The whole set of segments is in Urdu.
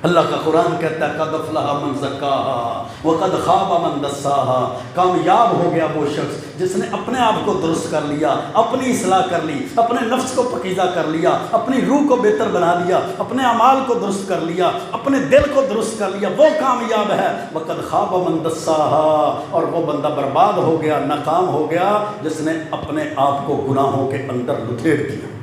اللہ کا قرآن کہتا ہے قد افلح من زکاہا وقد خاب من دساہا، کامیاب ہو گیا وہ شخص جس نے اپنے آپ کو درست کر لیا، اپنی اصلاح کر لی، اپنے نفس کو پاکیزہ کر لیا، اپنی روح کو بہتر بنا لیا، اپنے اعمال کو درست کر لیا، اپنے دل کو درست کر لیا، وہ کامیاب ہے۔ وقد خاب من دساہا، اور وہ بندہ برباد ہو گیا، ناکام ہو گیا جس نے اپنے آپ کو گناہوں کے اندر لتھیڑ دیا۔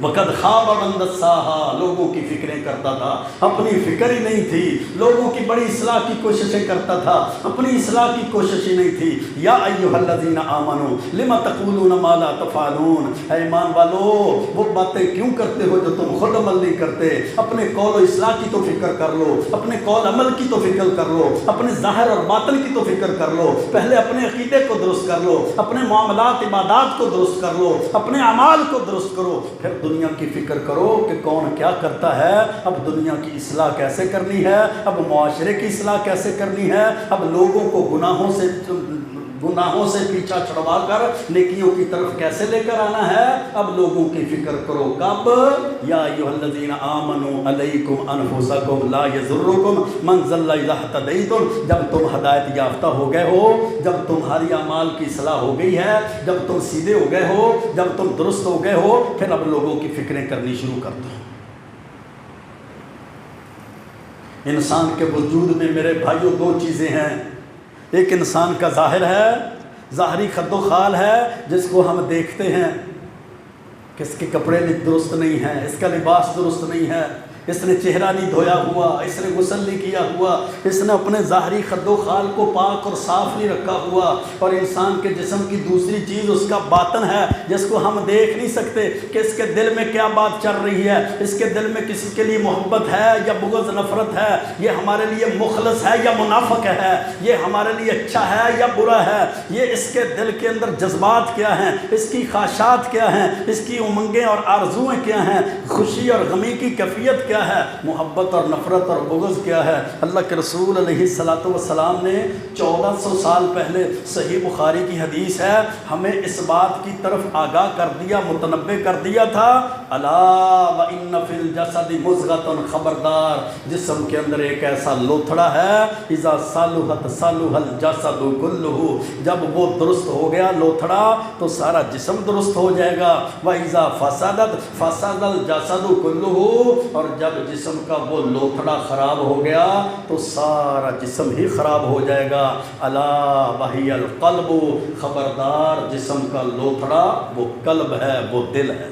وقد خواب من دساہا، لوگوں کی فکریں کرتا تھا، اپنی فکر ہی نہیں تھی، لوگوں کی بڑی اصلاح کی کوششیں کرتا تھا، اپنی اصلاح کی کوشش ہی نہیں تھی۔ یا ایھا الذین آمنوا لم تقولون ما لا تفعلون، اے ایمان والو وہ باتیں کیوں کرتے ہو جو تم خود عمل نہیں کرتے؟ اپنے قول و اصلاح کی تو فکر کر لو، اپنے قول عمل کی تو فکر کر لو، اپنے ظاہر اور باطن کی تو فکر کر لو، پہلے اپنے عقیدے کو درست کر لو، اپنے معاملات عبادات کو درست کر لو، اپنے اعمال کو درست کرو، پھر دنیا کی فکر کرو کہ کون کیا کرتا ہے، اب دنیا کی اصلاح کیسے کرنی ہے، اب معاشرے کی اصلاح کیسے کرنی ہے، اب لوگوں کو گناہوں سے پیچھا چھڑوا کر نیکیوں کی طرف کیسے لے کر آنا ہے، اب لوگوں کی فکر کرو۔ کب؟ یا ایھا الذین آمنوا علیکم انفسکم لا یضرکم من ضل اذا اہتدیتم، جب تم ہدایت یافتہ ہو گئے ہو، جب تمہاری اعمال کی اصلاح ہو گئی ہے، جب تم سیدھے ہو گئے ہو، جب تم درست ہو گئے ہو، پھر اب لوگوں کی فکریں کرنی شروع کر دو۔ انسان کے وجود میں میرے بھائیوں دو چیزیں ہیں، ایک انسان کا ظاہر ہے، ظاہری خد و خال ہے جس کو ہم دیکھتے ہیں کہ اس کے کپڑے درست نہیں ہیں، اس کا لباس درست نہیں ہے، اس نے چہرہ نہیں دھویا ہوا، اس نے غسل نہیں کیا ہوا، اس نے اپنے ظاہری خد و خال کو پاک اور صاف نہیں رکھا ہوا۔ اور انسان کے جسم کی دوسری چیز اس کا باطن ہے جس کو ہم دیکھ نہیں سکتے کہ اس کے دل میں کیا بات چل رہی ہے، اس کے دل میں کسی کے لیے محبت ہے یا بغض نفرت ہے، یہ ہمارے لیے مخلص ہے یا منافق ہے، یہ ہمارے لیے اچھا ہے یا برا ہے، یہ اس کے دل کے اندر جذبات کیا ہیں، اس کی خواہشات کیا ہیں، اس کی امنگیں اور آرزوئیں کیا ہیں، خوشی اور غمی کی کیفیت کیا ہے، محبت اور نفرت اور بغض کیا ہے۔ اللہ کے رسول علیہ السلام نے 1400 سال پہلے، صحیح بخاری کی حدیث ہے، ہمیں اس بات کی طرف آگاہ کر دیا، متنبہ کر دیا تھا، الا وان فی الجسد مضغۃ، خبردار جسم کے اندر ایک ایسا لوتھڑا ہے، اذا صلحت صلح الجسد کلہ، جب وہ درست ہو گیا لوتھڑا تو سارا جسم درست ہو جائے گا، واذا فسدت فسد الجسد کلہ، اور جب جسم کا وہ لوتھڑا خراب ہو گیا تو سارا جسم ہی خراب ہو جائے گا۔ الا وہی القلب، خبردار جسم کا لوتھڑا وہ قلب ہے، وہ دل ہے۔